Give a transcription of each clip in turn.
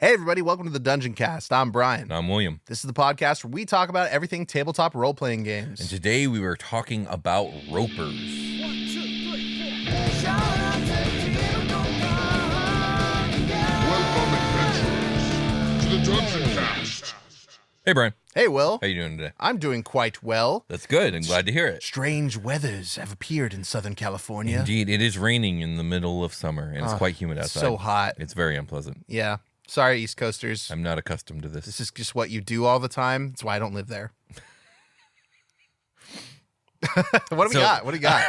Hey everybody, welcome to the Dungeoncast. I'm Brian. And I'm William. This is the podcast where we talk about everything tabletop role-playing games. And today we were talking about ropers. 1, 2, 3, 4. Shout out to Welcome, adventurers, to the Dungeoncast. Hey, Brian. Hey Will. How you doing today? I'm doing quite well. That's good. I'm glad to hear it. Strange weathers have appeared in Southern California. Indeed, it is raining in the middle of summer, and it's quite humid outside. So hot. It's very unpleasant. Yeah. Sorry, East Coasters. I'm not accustomed to this. This is just what you do all the time. That's why I don't live there. What do we got?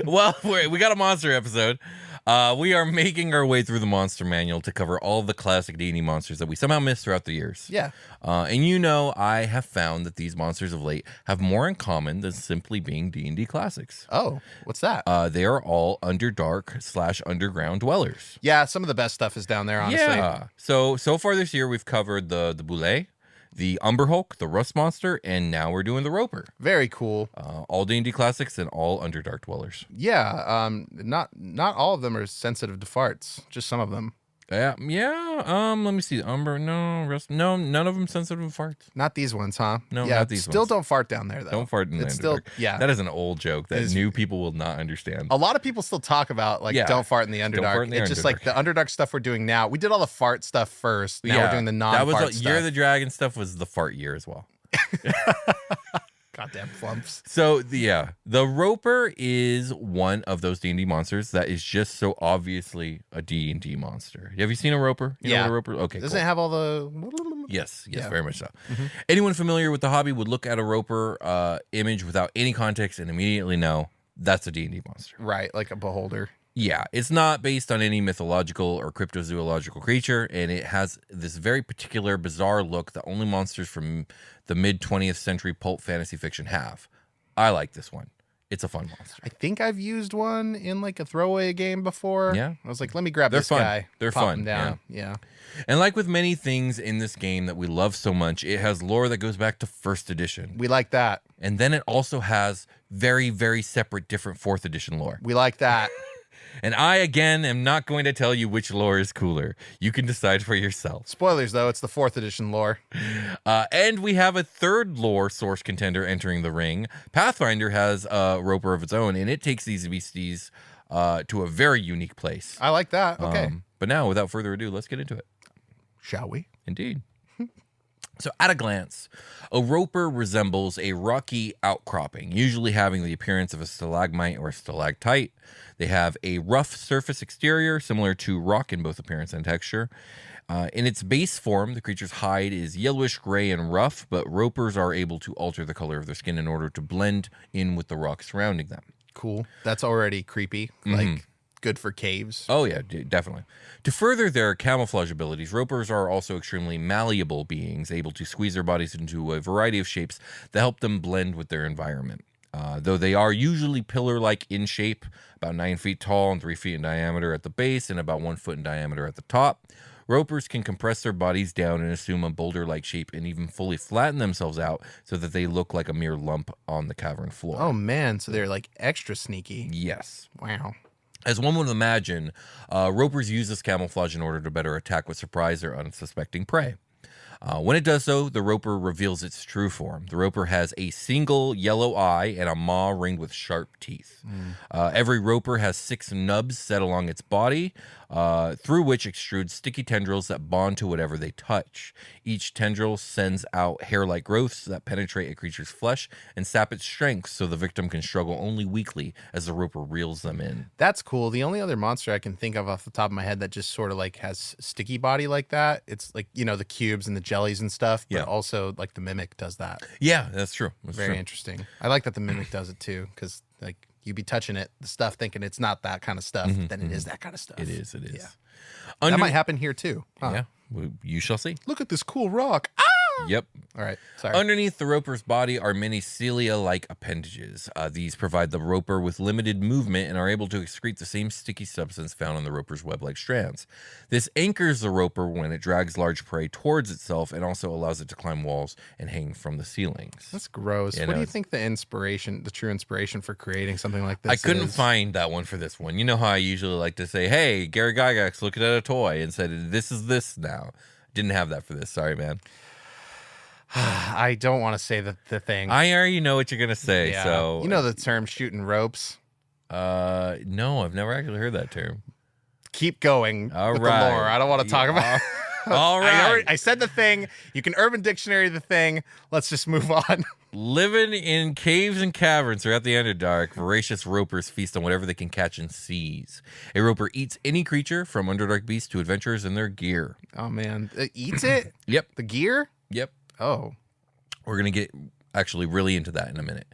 Well, we got a monster episode. We are making our way through the monster manual to cover all the classic D&D monsters that we somehow missed throughout the years. Yeah. And I have found that these monsters of late have more in common than simply being D&D classics. Oh, what's that? They are all Underdark / underground dwellers. Yeah, some of the best stuff is down there, honestly. Yeah. So far this year, we've covered the Boule, the Umberhulk, the Rust Monster, and now we're doing the Roper. Very cool. All D&D classics and all Underdark dwellers. Yeah. Not all of them are sensitive to farts. Just some of them. Yeah. Let me see. Rust. No, none of them sensitive to farts. Not these ones, huh? No, yeah, not these still ones. Don't fart down there, though. Don't fart in the It's Underdark. still, yeah. That is an old joke that It is- new people will not understand. A lot of people still talk about, like, Yeah. don't fart in the Underdark. fart in the It's just like the Underdark stuff we're doing now. We did all the fart stuff first. Now we're doing the non-fart stuff. Year of the Dragon stuff was the fart year as well. Goddamn flumps. So the Roper is one of those D&D monsters that is just so obviously a D&D monster. Have you seen a Roper? You know what a Roper? Okay, Doesn't cool. it have all the... Yes, Yeah. very much so. Anyone familiar with the hobby would look at a Roper image without any context and immediately know that's a D&D monster. Right, like a beholder. Yeah, it's not based on any mythological or cryptozoological creature, and it has this very particular, bizarre look that only monsters from the mid-20th century pulp fantasy fiction have. I like this one. It's a fun monster. I think I've used one in, like, a throwaway game before. Yeah. I was like, let me grab They're this fun. guy. They're pop fun, him down. Yeah. And like with many things in this game that we love so much, it has lore that goes back to first edition. We like that. And then it also has very, very separate, different fourth edition lore. We like that. And I, again, am not going to tell you which lore is cooler. You can decide for yourself. Spoilers, though. It's the 4th edition lore. And we have a third lore source contender entering the ring. Pathfinder has a Roper of its own, and it takes these beasties to a very unique place. I like that. Okay. But now, without further ado, let's get into it. Shall we? Indeed. So at a glance, a Roper resembles a rocky outcropping, usually having the appearance of a stalagmite or a stalactite. They have a rough surface exterior, similar to rock in both appearance and texture. In its base form, the creature's hide is yellowish, gray, and rough, but Ropers are able to alter the color of their skin in order to blend in with the rock surrounding them. Cool. That's already creepy. Like, good for caves. Oh, yeah, definitely. To further their camouflage abilities, Ropers are also extremely malleable beings, able to squeeze their bodies into a variety of shapes that help them blend with their environment. Though they are usually pillar-like in shape, about 9 feet tall and 3 feet in diameter at the base and about 1 foot in diameter at the top, Ropers can compress their bodies down and assume a boulder-like shape and even fully flatten themselves out so that they look like a mere lump on the cavern floor. Oh, man. So they're, like, extra sneaky. Yes. Wow. As one would imagine, Ropers use this camouflage in order to better attack with surprise or unsuspecting prey. When it does so, the Roper reveals its true form. The Roper has a single yellow eye and a maw ringed with sharp teeth. Every Roper has 6 nubs set along its body, through which extrude sticky tendrils that bond to whatever they touch. Each tendril sends out hair-like growths that penetrate a creature's flesh and sap its strength so the victim can struggle only weakly as the Roper reels them in. That's cool. The only other monster I can think of off the top of my head that just sort of, like, has sticky body like that, it's, like, you know, the cubes and the jellies and stuff, but Yeah. also, like, the Mimic does that. Yeah, that's true. That's Very true. interesting. I like that the Mimic does it, too, because, like, you be touching it, the stuff, thinking it's not that kind of stuff, then it is that kind of stuff. It is. Yeah. Under- That might happen here, too. Huh? Yeah, you shall see. Look at this cool rock. Yep. All right. Sorry. Underneath the roper's body are many cilia-like appendages. These provide the roper with limited movement and are able to excrete the same sticky substance found on the roper's web-like strands. This anchors the roper when it drags large prey towards itself and also allows it to climb walls and hang from the ceilings. That's gross. You What know, do you think the true inspiration for creating something like this I couldn't is? find that one for this one. You know how I usually like to say, hey, Gary Gygax looking at a toy and said, this is this now. Didn't have that for this. Sorry, man. I don't want to say the thing. I already know what you're going to say. Yeah. So, You know the term shooting ropes. no, I've never actually heard that term. Keep going All with right. the lore. I don't want to talk about All right. I said the thing. You can Urban Dictionary the thing. Let's just move on. Living in caves and caverns throughout the Underdark, voracious ropers feast on whatever they can catch and seize. A roper eats any creature, from Underdark beasts to adventurers and their gear. Oh, man. It eats it? Yep. The gear? Yep. Oh. We're going to get actually really into that in a minute.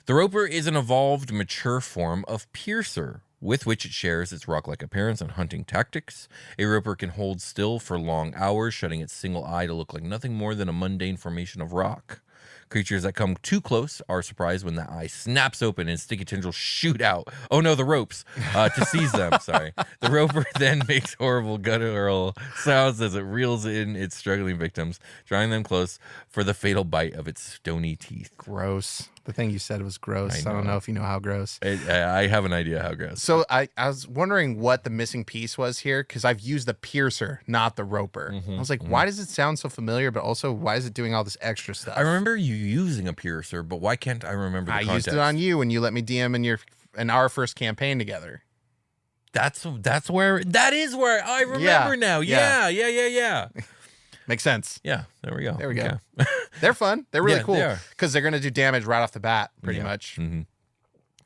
The roper is an evolved, mature form of piercer, with which it shares its rock-like appearance and hunting tactics. A roper can hold still for long hours, shutting its single eye to look like nothing more than a mundane formation of rock. Creatures that come too close are surprised when the eye snaps open and sticky tendrils shoot out. Oh no, the ropes! To seize them, sorry. The roper then makes horrible guttural sounds as it reels in its struggling victims, drawing them close for the fatal bite of its stony teeth. Gross. The thing you said was gross. I I don't know. know if you know how gross. I have an idea how gross. So I was wondering what the missing piece was here, because I've used the piercer, not the roper. I was like, why does it sound so familiar, but also why is it doing all this extra stuff? I remember you using a piercer, but why can't I remember the I context? used it on you when you let me DM in our first campaign together. That is where I remember now. Yeah. Makes sense. Yeah, there we go. There we go. Okay. They're fun. They're really Yeah, cool they are. because they're going to do damage right off the bat, pretty much.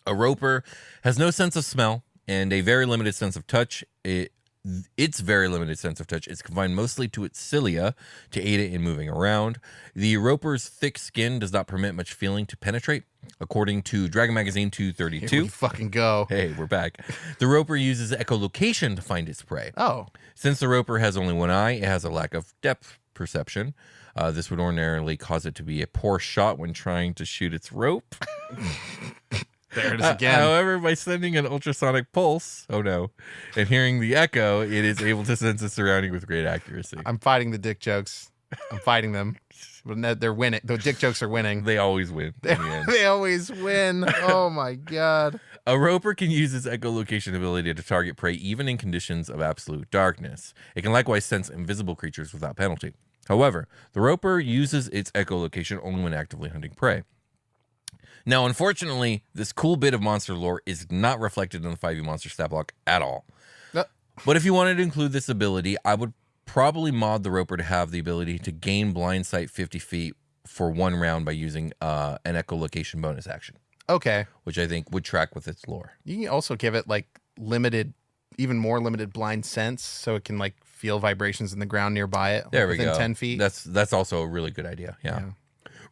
A roper has no sense of smell and a very limited sense of touch. Its very limited sense of touch is confined mostly to its cilia to aid it in moving around. The roper's thick skin does not permit much feeling to penetrate. According to Dragon Magazine Here 232, we fucking go. hey, we're back. The roper uses echolocation to find its prey. Oh, Since the roper has only one eye, it has a lack of depth perception. This would ordinarily cause it to be a poor shot when trying to shoot its rope. there it is again. However, by sending an ultrasonic pulse, and hearing the echo, it is able to sense its surrounding with great accuracy. I'm fighting the dick jokes. I'm fighting them. But no, they're winning. The dick jokes are winning. They always win in the end. They always win. Oh my god. A roper can use its echolocation ability to target prey even in conditions of absolute darkness. It can likewise sense invisible creatures without penalty. However, the roper uses its echolocation only when actively hunting prey. Now, unfortunately, this cool bit of monster lore is not reflected in the 5e monster stat block at all. No. But if you wanted to include this ability, I would probably mod the roper to have the ability to gain blind sight 50 feet for one round by using an echolocation bonus action, Okay. which I think would track with its lore. You can also give it like limited, even more limited blind sense, so it can like feel vibrations in the ground nearby it. There we within go. 10 feet. That's also a really good idea. Yeah.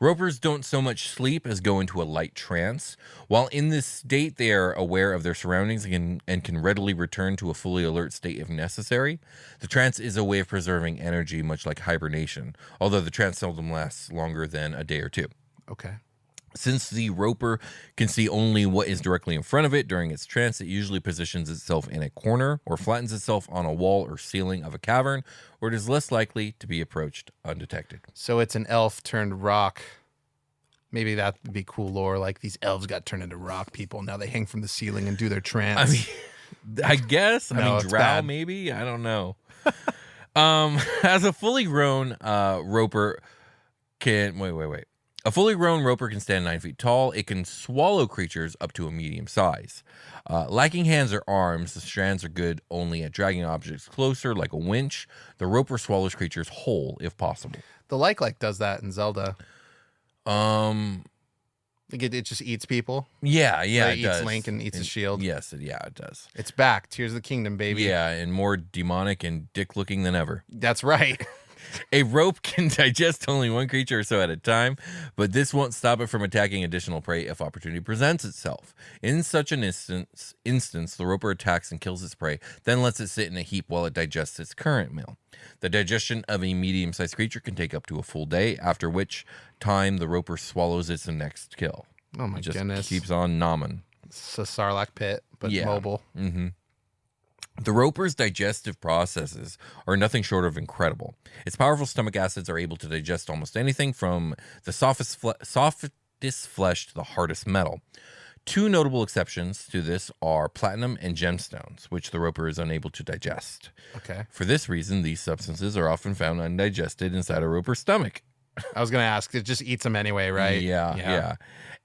Ropers don't so much sleep as go into a light trance. While in this state, they are aware of their surroundings and can readily return to a fully alert state if necessary. The trance is a way of preserving energy, much like hibernation, although the trance seldom lasts longer than a day or two. Okay. Since the roper can see only what is directly in front of it during its trance, it usually positions itself in a corner or flattens itself on a wall or ceiling of a cavern, where it is less likely to be approached undetected. So it's an elf turned rock. Maybe that would be cool lore. Like these elves got turned into rock people. Now they hang from the ceiling and do their trance. I mean, I guess. No, it's drow, bad. maybe? I don't know. As a fully grown roper can... Wait. A fully grown roper can stand 9 feet tall. It can swallow creatures up to a medium size. Lacking hands or arms, the strands are good only at dragging objects closer, like a winch. The roper swallows creatures whole, if possible. the like does that in Zelda. Like it just eats people. Yeah, It it eats does. Link and eats his shield. Yes, it does. It's back. Tears of the Kingdom, baby. Yeah, and more demonic and dick-looking than ever. That's right. A rope can digest only one creature or so at a time, but this won't stop it from attacking additional prey if opportunity presents itself. In such an instance, the roper attacks and kills its prey, then lets it sit in a heap while it digests its current meal. The digestion of a medium-sized creature can take up to a full day, after which time the roper swallows its next kill. Oh my It just goodness. keeps on nomming. It's a Sarlacc pit, but Yeah. mobile. The roper's digestive processes are nothing short of incredible. Its powerful stomach acids are able to digest almost anything from the softest flesh to the hardest metal. Two notable exceptions to this are platinum and gemstones, which the roper is unable to digest. Okay. For this reason, these substances are often found undigested inside a roper's stomach. I was going to ask, it just eats them anyway, right? Yeah.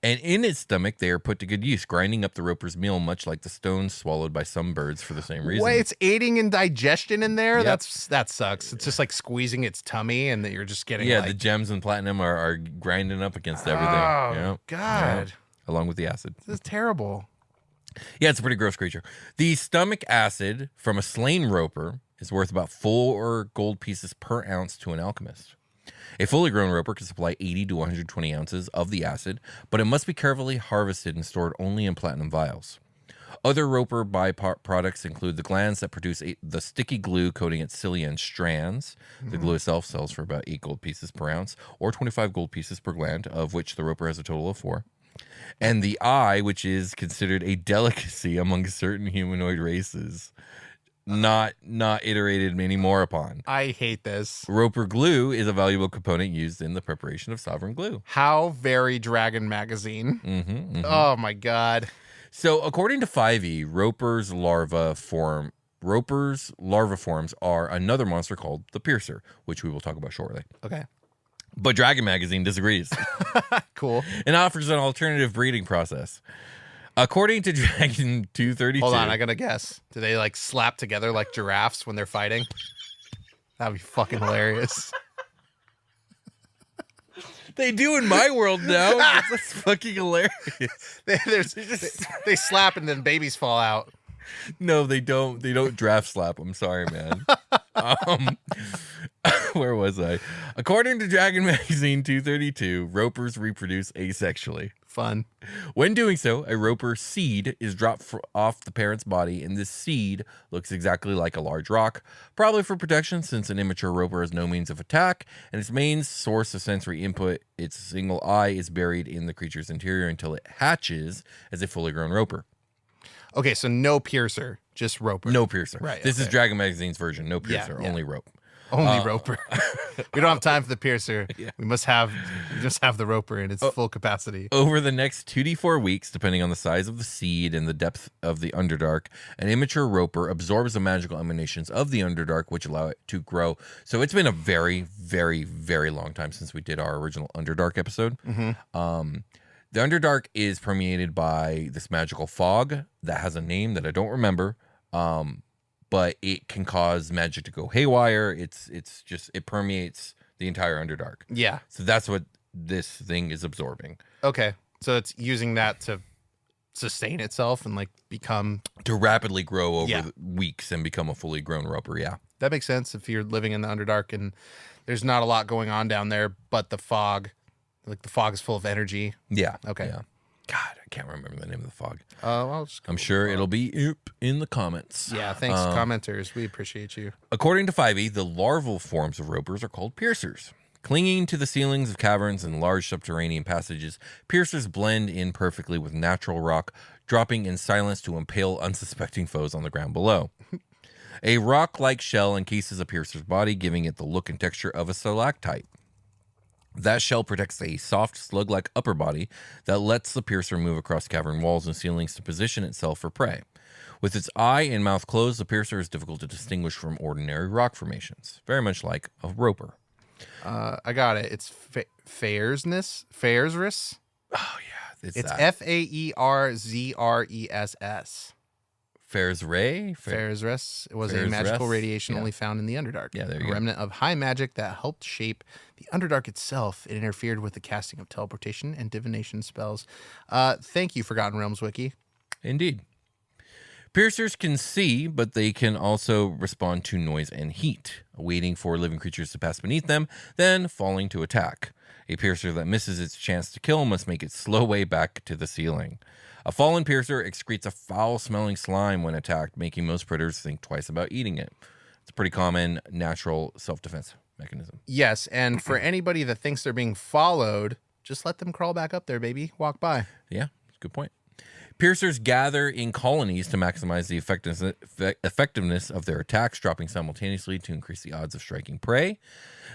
And in its stomach, they are put to good use, grinding up the roper's meal, much like the stones swallowed by some birds for the same reason. Wait, it's aiding in digestion in there? Yep. That sucks. It's just like squeezing its tummy and that you're just getting Yeah, like... the gems and platinum are grinding up against everything. Oh, Yeah. God. Yeah. Along with the acid. This is terrible. Yeah, it's a pretty gross creature. The stomach acid from a slain roper is worth about 4 gold pieces per ounce to an alchemist. A fully grown roper can supply 80 to 120 ounces of the acid, but it must be carefully harvested and stored only in platinum vials. Other roper byproducts include the glands that produce the sticky glue coating its cilia and strands. The glue itself sells for about 8 gold pieces per ounce, or 25 gold pieces per gland, of which the roper has a total of 4. And the eye, which is considered a delicacy among certain humanoid races, not iterated any more upon. I hate this. Roper glue is a valuable component used in the preparation of sovereign glue. How very Dragon Magazine. Oh, my God. So, according to 5e, Roper's larva forms are another monster called the Piercer, which we will talk about shortly. Okay. But Dragon Magazine disagrees Cool. and offers an alternative breeding process. According to Dragon 232... Hold on, I got to guess. Do they like slap together like giraffes when they're fighting? That'd be fucking hilarious. They do in my world now. That's fucking hilarious. They slap and then babies fall out. No, they don't. They don't draft slap. I'm sorry, man. Where was I? According to Dragon Magazine 232, ropers reproduce asexually. Fun. When doing so, a roper seed is dropped off the parent's body, and this seed looks exactly like a large rock, probably for protection since an immature roper has no means of attack, and its main source of sensory input, its single eye, is buried in the creature's interior until it hatches as a fully grown roper. Okay, so no piercer, just roper. No piercer. Right, This is okay. Dragon Magazine's version. No piercer, yeah. only rope. Only roper. We don't have time for the piercer. Yeah. We just have the roper in its full capacity. Over the next 2 to 4 weeks, depending on the size of the seed and the depth of the Underdark, an immature roper absorbs the magical emanations of the Underdark, which allow it to grow. So it's been a very, very, very long time since we did our original Underdark episode. The Underdark is permeated by this magical fog that has a name that I don't remember, but it can cause magic to go haywire. It permeates the entire Underdark. Yeah. So that's what this thing is absorbing. Okay. So it's using that to sustain itself and like become... To rapidly grow over Yeah. weeks and become a fully grown roper, yeah. That makes sense if you're living in the Underdark and there's not a lot going on down there, but the fog, like the fog is full of energy. Yeah. Okay. Yeah. God, I can't remember the name of the fog. I'll just I'm sure it'll be up in the comments. Yeah, thanks, commenters. We appreciate you. According to 5e, the larval forms of ropers are called piercers. Clinging to the ceilings of caverns and large subterranean passages, piercers blend in perfectly with natural rock, dropping in silence to impale unsuspecting foes on the ground below. A rock-like shell encases a piercer's body, giving it the look and texture of a stalactite. That shell protects a soft, slug-like upper body that lets the piercer move across cavern walls and ceilings to position itself for prey. With its eye and mouth closed, the piercer is difficult to distinguish from ordinary rock formations, very much like a roper. I got it. It's Faerzris. Oh, yeah. It's Faerzress. Faerzray? Faerzris. It was a Faerzress? magical radiation Yeah. only found in the Underdark. Yeah, there you a go. remnant of high magic that helped shape the Underdark itself. It interfered with the casting of teleportation and divination spells. Thank you, Forgotten Realms Wiki. Indeed. Piercers can see, but they can also respond to noise and heat, waiting for living creatures to pass beneath them, then falling to attack. A piercer that misses its chance to kill must make its slow way back to the ceiling. A fallen piercer excretes a foul-smelling slime when attacked, making most predators think twice about eating it. It's a pretty common natural self-defense mechanism. Yes, and for anybody that thinks they're being followed, just let them crawl back up there, baby. Walk by. Yeah, that's a good point. Piercers gather in colonies to maximize the effectiveness of their attacks, dropping simultaneously to increase the odds of striking prey.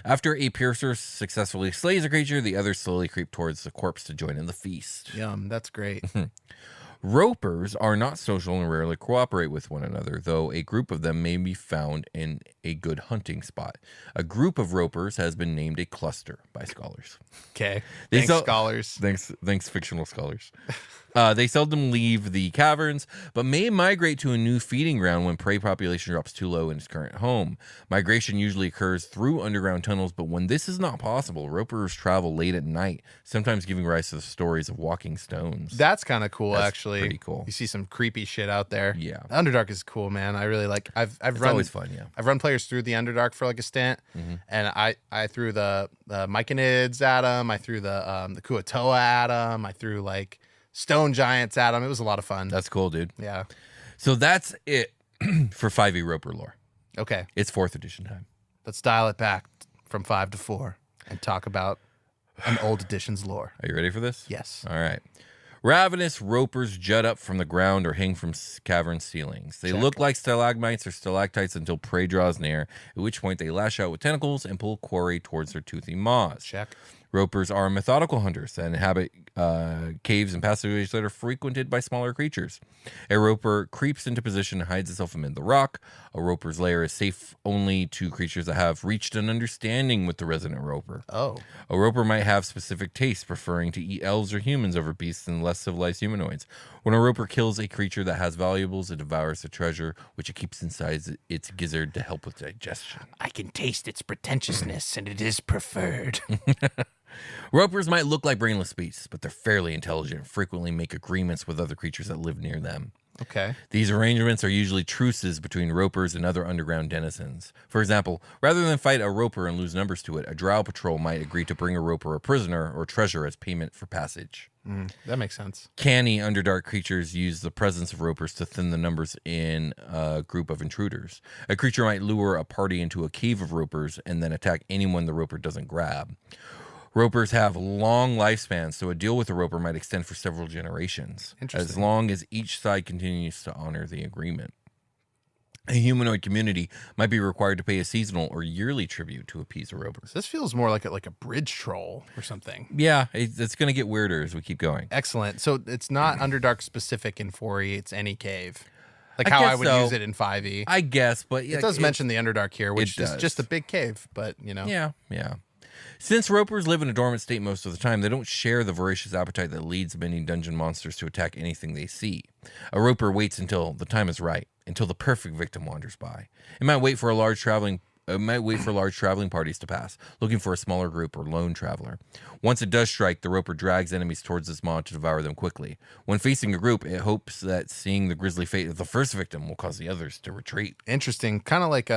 After a piercer successfully slays a creature, the others slowly creep towards the corpse to join in the feast. Yum, that's great. Ropers are not social and rarely cooperate with one another, though a group of them may be found in a good hunting spot. A group of ropers has been named a cluster by scholars. Okay. They Thanks, scholars. Thanks, fictional scholars. They seldom leave the caverns, but may migrate to a new feeding ground when prey population drops too low in its current home. Migration usually occurs through underground tunnels, but when this is not possible, ropers travel late at night, sometimes giving rise to the stories of walking stones. That's kind of cool, That's actually. pretty cool. You see some creepy shit out there. Yeah. Underdark is cool, man. I really like. It's always fun, yeah. I've run players through the Underdark for like a stint, and I threw the Myconids at them. I threw the Kuatoa at them. I threw like stone giants at them. It was a lot of fun. That's cool, dude. Yeah. So that's it for 5e Roper lore. Okay. It's 4th edition time. Let's dial it back from 5 to 4 and talk about an old edition's lore. Are you ready for this? Yes. All right. Ravenous ropers jut up from the ground or hang from cavern ceilings. They look like stalagmites or stalactites until prey draws near, at which point they lash out with tentacles and pull quarry towards their toothy maws. Check. Ropers are methodical hunters that inhabit caves and passageways that are frequented by smaller creatures. A roper creeps into position and hides itself amid the rock. A roper's lair is safe only to creatures that have reached an understanding with the resident roper. Oh. A roper might have specific tastes, preferring to eat elves or humans over beasts and less civilized humanoids. When a roper kills a creature that has valuables, it devours the treasure, which it keeps inside its gizzard to help with digestion. I can taste its pretentiousness, and it is preferred. Ropers might look like brainless beasts, but they're fairly intelligent and frequently make agreements with other creatures that live near them. Okay. These arrangements are usually truces between ropers and other underground denizens. For example, rather than fight a roper and lose numbers to it, a drow patrol might agree to bring a roper a prisoner or treasure as payment for passage. That makes sense. Canny Underdark creatures use the presence of ropers to thin the numbers in a group of intruders. A creature might lure a party into a cave of ropers and then attack anyone the roper doesn't grab. Ropers have long lifespans, so a deal with a roper might extend for several generations, as long as each side continues to honor the agreement. A humanoid community might be required to pay a seasonal or yearly tribute to appease a roper. So this feels more like a bridge troll or something. Yeah, it's going to get weirder as we keep going. Excellent. So it's not Underdark specific in 4e, it's any cave. Like I how guess I would so. use it in 5e. I guess, but It does mention the Underdark here, which it is does. just a big cave, but Yeah. Since ropers live in a dormant state most of the time, they don't share the voracious appetite that leads many dungeon monsters to attack anything they see. A roper waits until the time is right, until the perfect victim wanders by. It might wait for large traveling parties to pass, looking for a smaller group or lone traveler. Once it does strike, the roper drags enemies towards its maw to devour them quickly. When facing a group, it hopes that seeing the grisly fate of the first victim will cause the others to retreat. interesting. Kind of like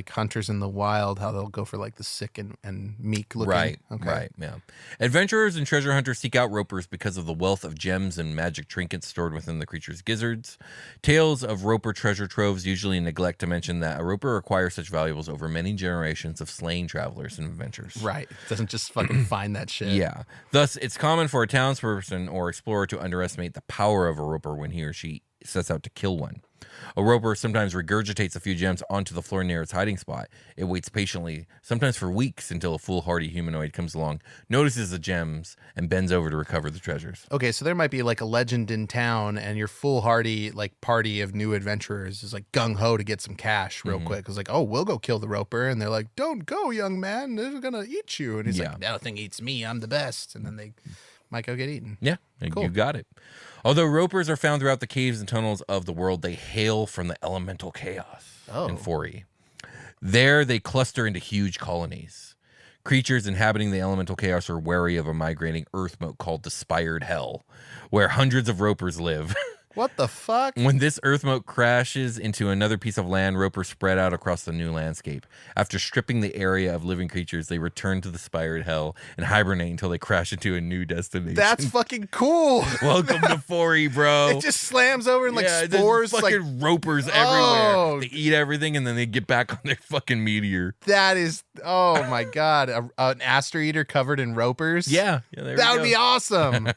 hunters in the wild, how they'll go for like the sick and meek looking. Right, yeah. Adventurers and treasure hunters seek out ropers because of the wealth of gems and magic trinkets stored within the creature's gizzards. Tales of roper treasure troves usually neglect to mention that a roper acquires such valuables over many generations of slaying travelers and adventurers. Right. Doesn't just fucking find that shit. Yeah. Thus, it's common for a townsperson or explorer to underestimate the power of a roper when he or she sets out to kill one. A roper sometimes regurgitates a few gems onto the floor near its hiding spot. It waits patiently, sometimes for weeks, until a foolhardy humanoid comes along, notices the gems, and bends over to recover the treasures. Okay, so there might be like a legend in town, and your foolhardy like party of new adventurers is like gung ho to get some cash real quick. It's like, oh, we'll go kill the roper, and they're like, don't go, young man, they're gonna eat you. And he's like, nothing eats me, I'm the best. And then they might go get eaten. Yeah, Cool. You got it. Although ropers are found throughout the caves and tunnels of the world, they hail from the elemental chaos in 4e. There, they cluster into huge colonies. Creatures inhabiting the elemental chaos are wary of a migrating earth mote called the Spired Hell, where hundreds of ropers live. What the fuck? When this earth mote crashes into another piece of land, ropers spread out across the new landscape. After stripping the area of living creatures, they return to the spired hell and hibernate until they crash into a new destination. That's fucking cool. Welcome to 4E, bro. It just slams over and like there's spores. fucking Like ropers everywhere. They eat everything and then they get back on their fucking meteor. that is. Oh my god, an aster eater covered in ropers. Yeah, there that we would go. be awesome.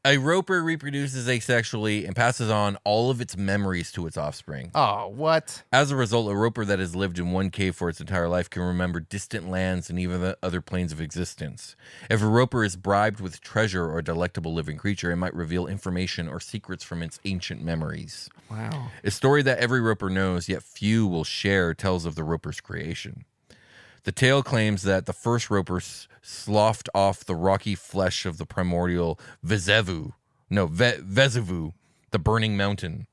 A roper reproduces asexually and passes on all of its memories to its offspring. Oh, what? As a result, a roper that has lived in one cave for its entire life can remember distant lands and even the other planes of existence. If a roper is bribed with treasure or a delectable living creature, it might reveal information or secrets from its ancient memories. Wow. A story that every roper knows, yet few will share, tells of the roper's creation. The tale claims that the first ropers sloughed off the rocky flesh of the primordial Vesuvu, the burning mountain.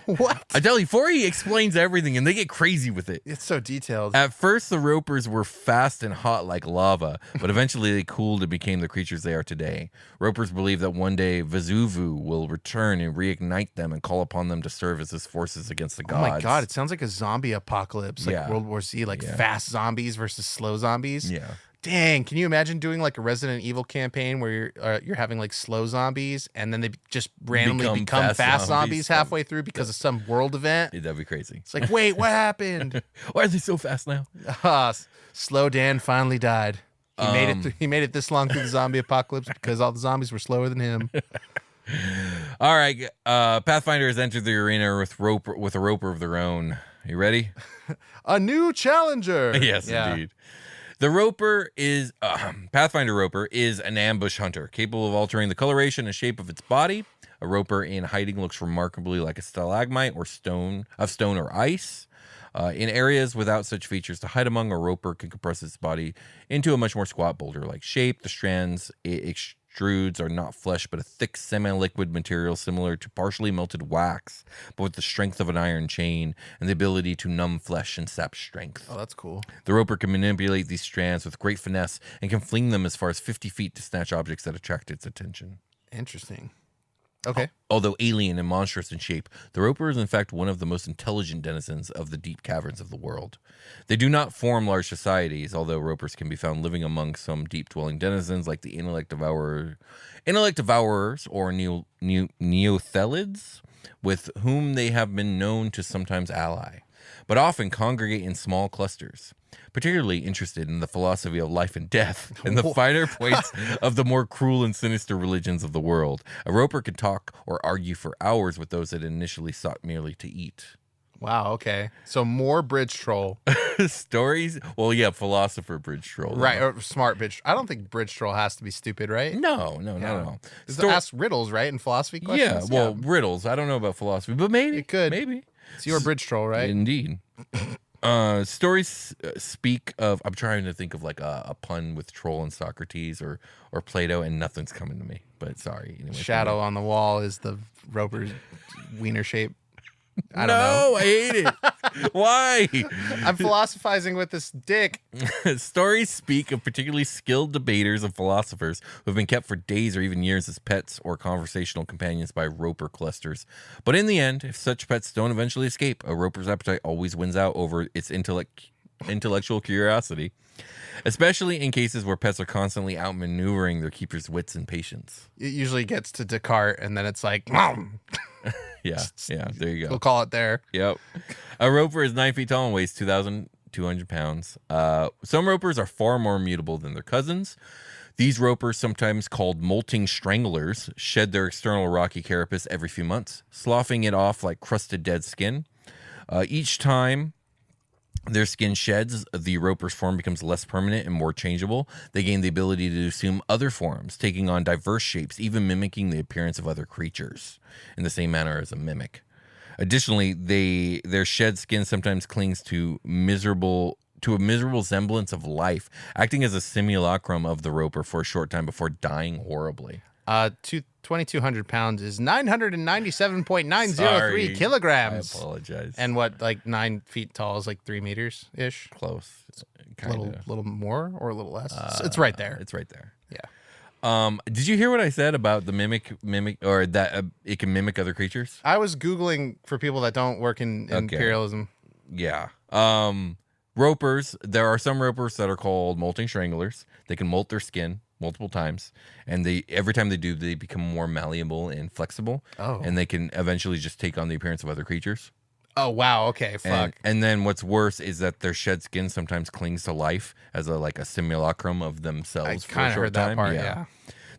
What? I tell you, 4E explains everything, and they get crazy with it. It's so detailed. At first, the ropers were fast and hot like lava, but eventually they cooled and became the creatures they are today. Ropers believe that one day Vesuvu will return and reignite them and call upon them to serve as his forces against the Oh gods. my god, it sounds like a zombie apocalypse, like Yeah. World War Z, like Yeah. fast zombies versus slow zombies. Yeah. Dang, can you imagine doing like a Resident Evil campaign where you're having like slow zombies and then they just randomly become fast zombies halfway through because of some world event? That'd be crazy. It's like, wait, what happened? Why are they so fast now? Slow Dan finally died. He made it. Um, He made it this long through the zombie apocalypse because all the zombies were slower than him. All right, Pathfinder has entered the arena with a roper of their own. You ready? A new challenger. Yes, Yeah. indeed. The roper is Pathfinder roper is an ambush hunter, capable of altering the coloration and shape of its body. A roper in hiding looks remarkably like a stalagmite or stone or ice. In areas without such features to hide among, a roper can compress its body into a much more squat boulder-like shape. The strands it extrudes are not flesh, but a thick semi-liquid material similar to partially melted wax, but with the strength of an iron chain and the ability to numb flesh and sap strength. Oh, that's cool. The roper can manipulate these strands with great finesse and can fling them as far as 50 feet to snatch objects that attract its attention. Interesting. Okay. Although alien and monstrous in shape, the roper is in fact one of the most intelligent denizens of the deep caverns of the world. They do not form large societies, although ropers can be found living among some deep-dwelling denizens like the intellect devourers or neothelids, with whom they have been known to sometimes ally, but often congregate in small clusters. Particularly interested in the philosophy of life and death and the finer points of the more cruel and sinister religions of the world. A roper can talk or argue for hours with those that initially sought merely to eat. Wow. Okay. So more bridge troll. Stories? Well, yeah, philosopher bridge troll. Right. Or smart bridge. I don't think bridge troll has to be stupid, right? No, not at all. Ask riddles, right? In philosophy Yeah, questions? well, riddles. I don't know about philosophy, but maybe. It could. Maybe. It's your bridge troll, right? Indeed. Stories speak of. I'm trying to think of like a pun with troll and Socrates or Plato, and nothing's coming to me. But sorry. Anyway, Shadow on the wall is the roper's wiener shape. I don't know. No, I hate it. Why? I'm philosophizing with this dick. Stories speak of particularly skilled debaters and philosophers who have been kept for days or even years as pets or conversational companions by roper clusters. But in the end, if such pets don't eventually escape, a roper's appetite always wins out over its intellectual curiosity, especially in cases where pets are constantly outmaneuvering their keeper's wits and patience. It usually gets to Descartes, and then it's like, Mom. Yeah, there you go. We'll call it there. Yep. A roper is 9 feet tall and weighs 2,200 pounds. Some ropers are far more mutable than their cousins. These ropers, sometimes called molting stranglers, shed their external rocky carapace every few months, sloughing it off like crusted dead skin. Each time their skin sheds, the roper's form becomes less permanent and more changeable. They gain the ability to assume other forms, taking on diverse shapes, even mimicking the appearance of other creatures in the same manner as a mimic. Additionally, their shed skin sometimes clings to a miserable semblance of life, acting as a simulacrum of the roper for a short time before dying horribly. 2,200 pounds is 997.903 Sorry. kilograms. I apologize. And what, like 9 feet tall is like 3 meters ish? Close. A little more or a little less? It's right there. It's right there. Yeah. Did you hear what I said about the mimic, or that it can mimic other creatures? I was Googling for people that don't work in imperialism. Yeah. Ropers. There are some ropers that are called molting stranglers. They can molt their skin multiple times, and every time they do, they become more malleable and flexible. Oh. And they can eventually just take on the appearance of other creatures. Oh, wow. Okay, fuck. And then what's worse is that their shed skin sometimes clings to life as a simulacrum of themselves I for a kind of short heard time. that part, yeah.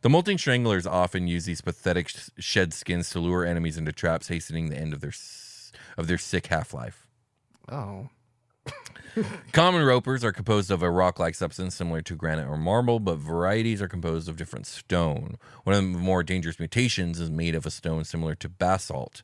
The molting stranglers often use these pathetic shed skins to lure enemies into traps, hastening the end of their sick half-life. Oh. Common ropers are composed of a rock-like substance similar to granite or marble, but varieties are composed of different stone. One of the more dangerous mutations is made of a stone similar to basalt.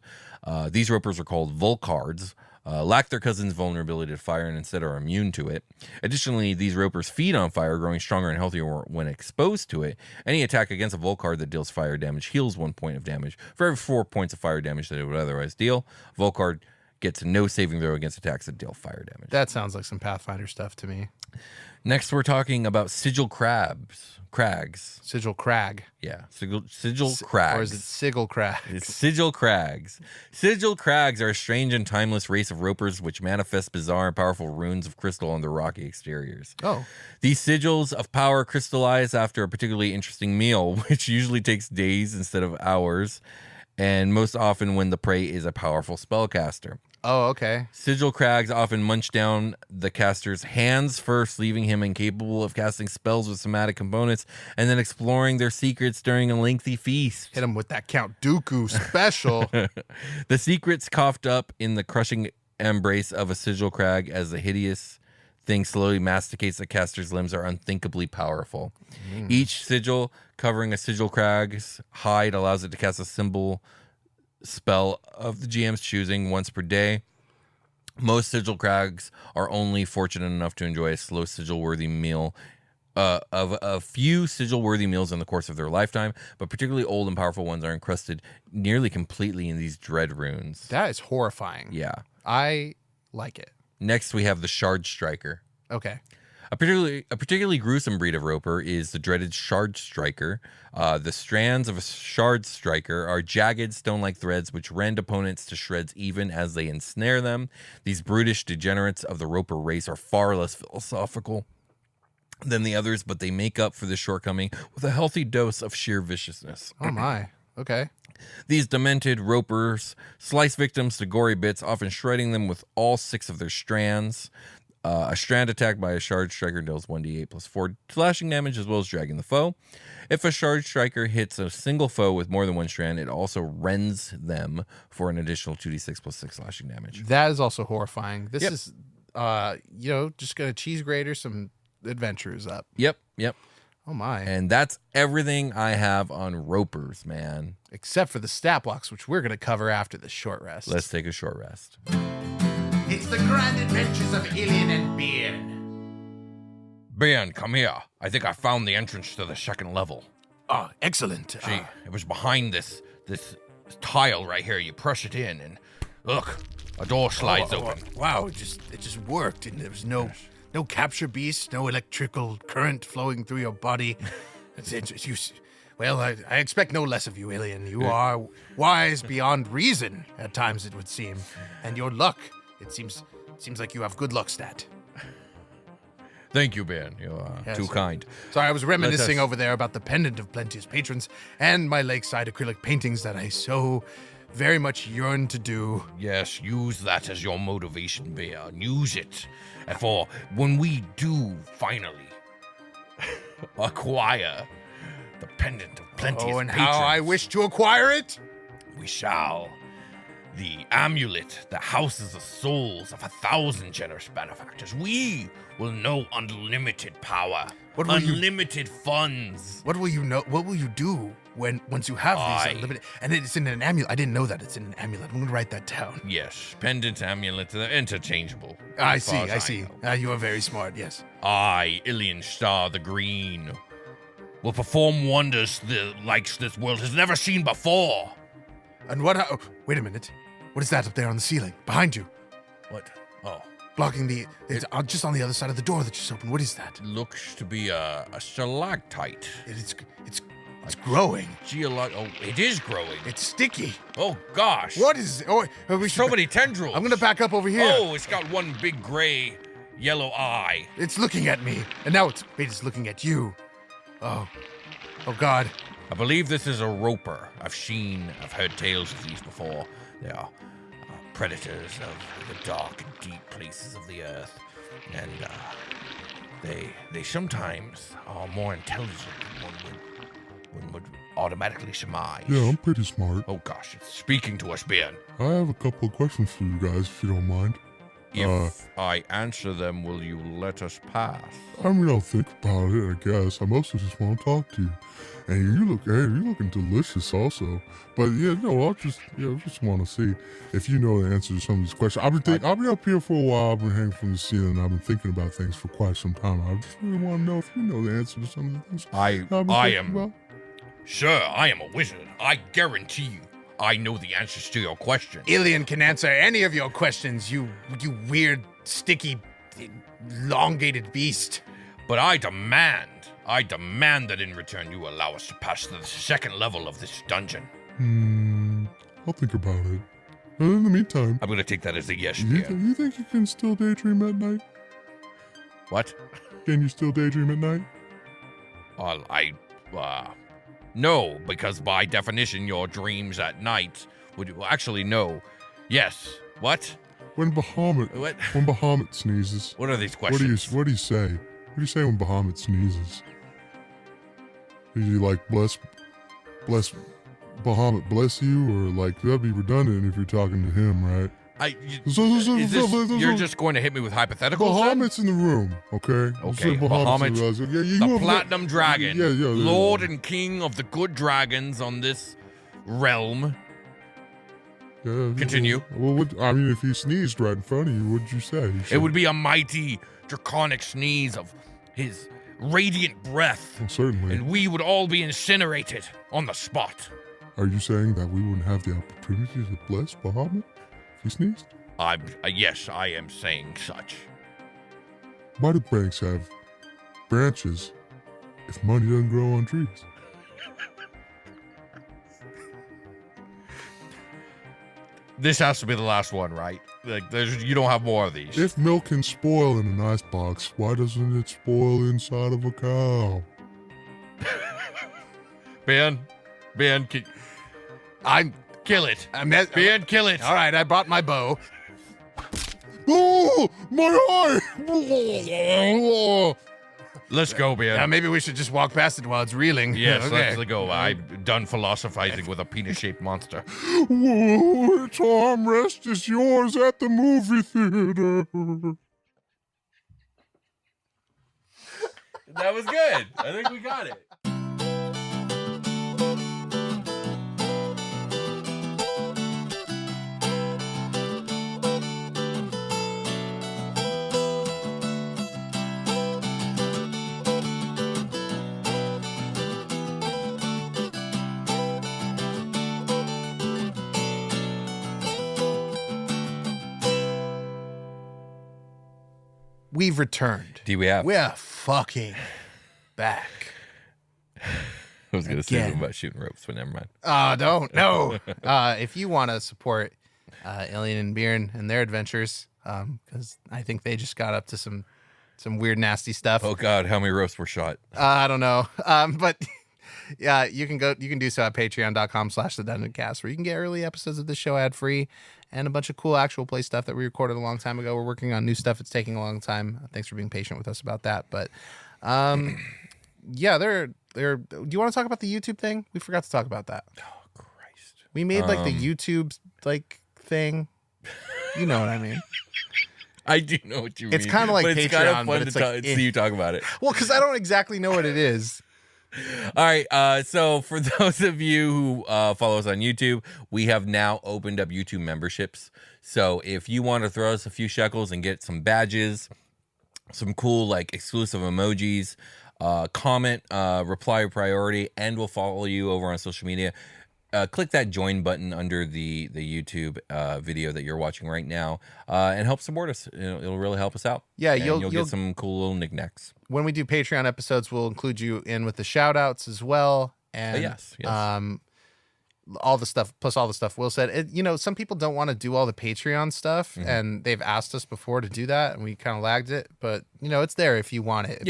These ropers are called volcards, lack their cousin's vulnerability to fire, and instead are immune to it. Additionally, these ropers feed on fire, growing stronger and healthier when exposed to it. Any attack against a volcard that deals fire damage heals 1 point of damage for every 4 points of fire damage that it would otherwise deal. Volcard gets no saving throw against attacks that deal fire damage. That sounds like some Pathfinder stuff to me. Next, we're talking about sigil crags. Sigil crag. Yeah, sigil crags. Or is it sigil crag? It's sigil crags. Sigil crags are a strange and timeless race of ropers which manifest bizarre and powerful runes of crystal on their rocky exteriors. Oh. These sigils of power crystallize after a particularly interesting meal, which usually takes days instead of hours, and most often when the prey is a powerful spellcaster. Oh, okay. Sigil crags often munch down the caster's hands first, leaving him incapable of casting spells with somatic components, and then exploring their secrets during a lengthy feast. Hit him with that Count Dooku special. The secrets coughed up in the crushing embrace of a sigil crag as the hideous thing slowly masticates the caster's limbs are unthinkably powerful. Each sigil covering a sigil crag's hide allows it to cast a symbol spell of the GM's choosing once per day. Most sigil crags are only fortunate enough to enjoy a slow sigil-worthy meal of a few sigil-worthy meals in the course of their lifetime, but particularly old and powerful ones are encrusted nearly completely in these dread runes. That is horrifying. Yeah. I like it. Next, we have the Shard Striker. Okay. A particularly gruesome breed of roper is the dreaded Shard Striker. The strands of a Shard Striker are jagged stone-like threads which rend opponents to shreds even as they ensnare them. These brutish degenerates of the roper race are far less philosophical than the others, but they make up for this shortcoming with a healthy dose of sheer viciousness. Oh my. Okay. These demented ropers slice victims to gory bits, often shredding them with all 6 of their strands. A strand attacked by a Shard Striker deals 1d8 plus 4 slashing damage, as well as dragging the foe. If a Shard Striker hits a single foe with more than 1 strand, it also rends them for an additional 2d6 plus 6 slashing damage. That is also horrifying. This Yep. is, just going to cheese grater some adventurers up. Yep. Oh my. And that's everything I have on ropers, man. Except for the stat blocks, which we're going to cover after the short rest. Let's take a short rest. It's the grand adventures of Ilian and Beard. Ben, come here. I think I found the entrance to the second level. Oh, excellent. See, it was behind this tile right here. You press it in, and look, a door slides open. Wow, it just worked, and there was no capture beast, no electrical current flowing through your body. I expect no less of you, Ilian. You are wise beyond reason at times, it would seem, and your luck. It seems like you have good luck stat. Thank you, Ben. You are Yes. Too kind. Sorry, I was reminiscing Let us- over there about the pendant of plenteous patrons and my lakeside acrylic paintings that I so very much yearn to do. Yes, use that as your motivation, Ben. Use it. And for when we do finally acquire the pendant of plenteous Oh, and patrons, how I wish to acquire it! we shall. The amulet that houses the souls of 1,000 generous benefactors. We will know unlimited power, What will you- unlimited funds. What will you know? What will you do once you have these unlimited? And it's in an amulet. I didn't know that it's in an amulet. I'm gonna write that down. Yes, pendant amulets are interchangeable. I as far see. as I see. know. You are very smart. Yes. I, Ilian Star the Green, will perform wonders like this world has never seen before. And what? Wait a minute. What is that up there on the ceiling behind you? What? Oh, blocking the. It's just on the other side of the door that just opened. What is that? Looks to be a stalactite. It's growing. Oh, it is growing. It's sticky. Oh, gosh. What is? Oh, we So should. many tendrils. I'm gonna back up over here. Oh, it's got one big gray, yellow eye. It's looking at me, and now it's looking at you. Oh God. I believe this is a roper. I've heard tales of these before. They are predators of the dark and deep places of the earth, and they sometimes are more intelligent than one would automatically surmise. Yeah, I'm pretty smart. Oh gosh, it's speaking to us, Ben. I have a couple of questions for you guys, if you don't mind. If I answer them, will you let us pass? I mean, I'll think about it, I guess. I mostly just want to talk to you. And you're looking delicious also. But yeah, no, I just want to see if you know the answer to some of these questions. I've been up here for a while. I've been hanging from the ceiling. I've been thinking about things for quite some time. I just really want to know if you know the answer to some of the things I am. Sir, I am a wizard. I guarantee you, I know the answers to your questions. Ilian can answer any of your questions, you weird, sticky, elongated beast. But I demand that in return you allow us to pass to the second level of this dungeon. I'll think about it. But in the meantime, I'm gonna take that as a yes, you Pierre. think you can still daydream at night? What? Can you still daydream at night? No, because by definition, your dreams at night would actually no. Yes. What? When Bahamut sneezes, What are these questions? what do you say? What do you say when Bahamut sneezes? Are you like bless Bahamut bless you, or like that'd be redundant if you're talking to him, right? You're just going to hit me with hypotheticals? then? Bahamut's in the room, okay? Okay, Bahamut, the platinum dragon, Yeah. lord and king of the good dragons on this realm. Yeah, Continue. Well, if he sneezed right in front of you, what'd you say? It would be a mighty, draconic sneeze of his radiant breath, Well, certainly. and we would all be incinerated on the spot. Are you saying that we wouldn't have the opportunity to bless Bahamut if he sneezed? Yes, I am saying such. Why do banks have branches if money doesn't grow on trees? This has to be the last one, right? Like, you don't have more of these. If milk can spoil in an icebox, why doesn't it spoil inside of a cow? Ben, kill it. Ben, kill it. All right, I brought my bow. Oh, my eye! Let's go, Ben. Maybe we should just walk past it while it's reeling. Yes, okay. let's go. I'm done philosophizing with a penis-shaped monster. Whoa, its armrest is yours at the movie theater. That was good. I think we got it. We've returned. Do we have? We're fucking back. I was going to say Again. something about shooting ropes, but never mind. Don't. No. If you want to support Alien and Bjorn and their adventures, because I think they just got up to some weird, nasty stuff. Oh, God, how many ropes were shot? I don't know. But yeah, you can do so at patreon.com/the Dungeoncast, where you can get early episodes of this show ad free and a bunch of cool actual play stuff that we recorded a long time ago. We're working on new stuff. It's taking a long time. Thanks for being patient with us about that. But yeah, they're do you want to talk about the YouTube thing? We forgot to talk about that. Oh, Christ. We made like the YouTube like thing. You know what I mean? I do know what you mean. It's kinda like but it's kind Patreon, of but fun it's to like, see you talk about it. Well, because I don't exactly know what it is. All right. So for those of you who follow us on YouTube, we have now opened up YouTube memberships. So if you want to throw us a few shekels and get some badges, some cool like exclusive emojis, comment, reply priority, and we'll follow you over on social media. click that join button under the YouTube video that you're watching right now, and help support us. It'll really help us out. Yeah, And you'll get some cool little knickknacks. When we do Patreon episodes, we'll include you in with the shout outs as well. And Yes. all the stuff plus all the stuff Will said. Some people don't want to do all the Patreon stuff, and they've asked us before to do that, and we kind of lagged it. But it's there if you want it.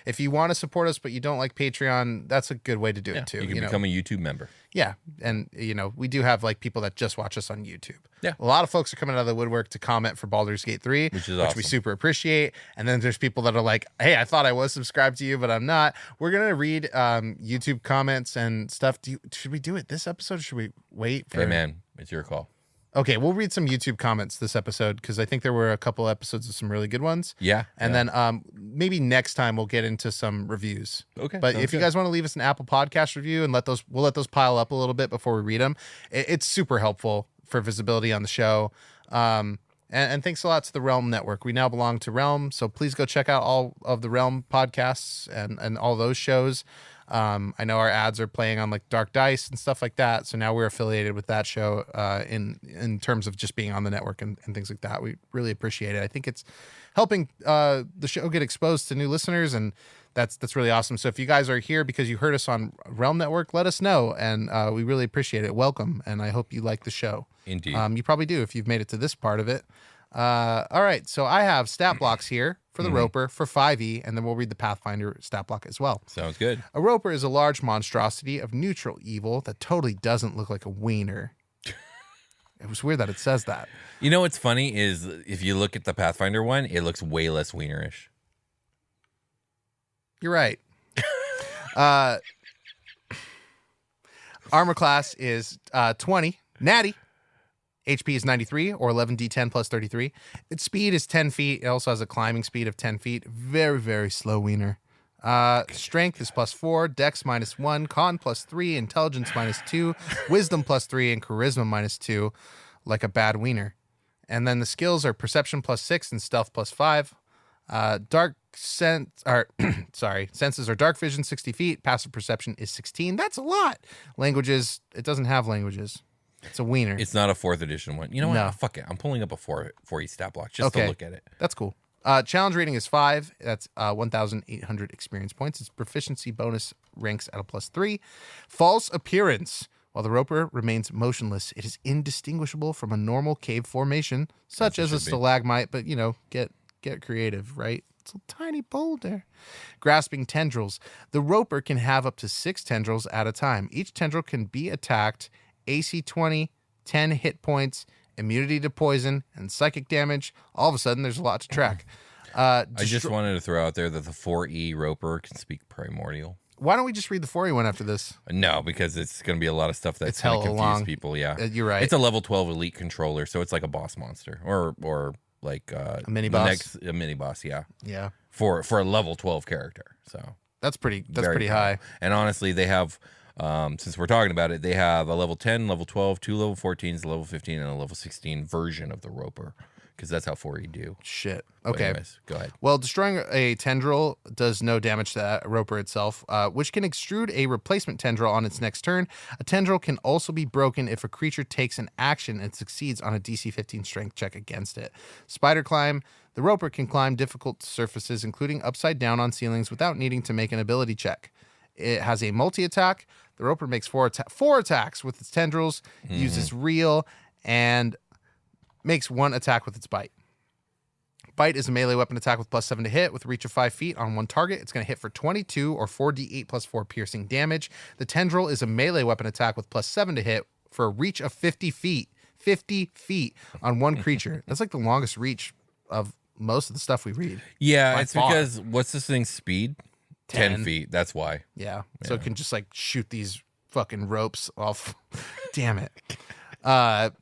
If you want to support us, but you don't like Patreon, that's a good way to do it too. You can become a YouTube member. Yeah, and we do have like people that just watch us on YouTube. Yeah, a lot of folks are coming out of the woodwork to comment for Baldur's Gate 3, which is awesome. Which we super appreciate. And then there's people that are like, "Hey, I thought I was subscribed to you, but I'm not." We're gonna read YouTube comments and stuff. Should we do it this episode? Or should we wait for? Hey man, it's your call. Okay, we'll read some YouTube comments this episode because I think there were a couple episodes of some really good ones. Yeah. And then maybe next time we'll get into some reviews. Okay. But if you guys want to leave us an Apple Podcast review and we'll let those pile up a little bit before we read them. It's super helpful for visibility on the show. And thanks a lot to the Realm Network. We now belong to Realm, so please go check out all of the Realm podcasts and all those shows. I know our ads are playing on like Dark Dice and stuff like that, so now we're affiliated with that show in terms of just being on the network and things like that. We really appreciate it. I think it's helping the show get exposed to new listeners, and that's really awesome. So if you guys are here because you heard us on Realm Network, let us know, and we really appreciate it. Welcome, and I hope you like the show. Indeed. You probably do if you've made it to this part of it. All right, so I have stat blocks here for the Roper for 5e, and then we'll read the Pathfinder stat block as well. Sounds good. A Roper is a large monstrosity of neutral evil that totally doesn't look like a wiener. It was weird that it says that. You know what's funny is if you look at the Pathfinder one, it looks way less wienerish. You're right. Armor class is 20, natty. HP is 93 or 11d10 plus 33. Its speed is 10 feet. It also has a climbing speed of 10 feet. Very, very slow wiener. Strength is +4, Dex -1, Con +3, Intelligence -2, Wisdom +3, and Charisma -2, like a bad wiener. And then the skills are Perception +6 and Stealth +5. Senses are Dark Vision 60 feet. Passive Perception is 16. That's a lot. Languages, it doesn't have languages. It's a wiener. It's not a 4th edition one. You know what? No. Fuck it. I'm pulling up a 4e stat block just to look at it. That's cool. Challenge rating is 5. That's 1,800 experience points. Its proficiency bonus ranks at a +3. False appearance. While the Roper remains motionless, it is indistinguishable from a normal cave formation, such as a stalagmite, but, get creative, right? It's a tiny boulder. Grasping tendrils. The Roper can have up to 6 tendrils at a time. Each tendril can be attacked. AC 20, 10 hit points, immunity to poison, and psychic damage. All of a sudden, there's a lot to track. I just wanted to throw out there that the 4e Roper can speak primordial. Why don't we just read the 4e one after this? No, because it's going to be a lot of stuff that's It's going to hella confuse long. people. Yeah, You're right. It's a level 12 elite controller, so it's like a boss monster or like a mini boss. A mini boss, yeah. Yeah, For a level 12 character, so that's pretty very high. And honestly, they have. Since we're talking about it, they have a level 10, level 12, 2 level 14s, a level 15, and a level 16 version of the Roper, because that's how 4e do. Shit. But Okay. anyways, go ahead. Well, destroying a tendril does no damage to that Roper itself, which can extrude a replacement tendril on its next turn. A tendril can also be broken if a creature takes an action and succeeds on a DC 15 strength check against it. Spider climb. The Roper can climb difficult surfaces, including upside down on ceilings, without needing to make an ability check. It has a multi-attack. The Roper makes four attacks with its tendrils, uses reel, and makes 1 attack with its bite. Bite is a melee weapon attack with +7 to hit with a reach of 5 feet on one target. It's going to hit for 22 or 4d8 plus 4 piercing damage. The tendril is a melee weapon attack with +7 to hit for a reach of 50 feet. 50 feet on one creature. That's like the longest reach of most of the stuff we read. Yeah, By it's far. because what's this thing's speed? 10 10 feet. That's why. Yeah. So it can just like shoot these fucking ropes off. Damn it. The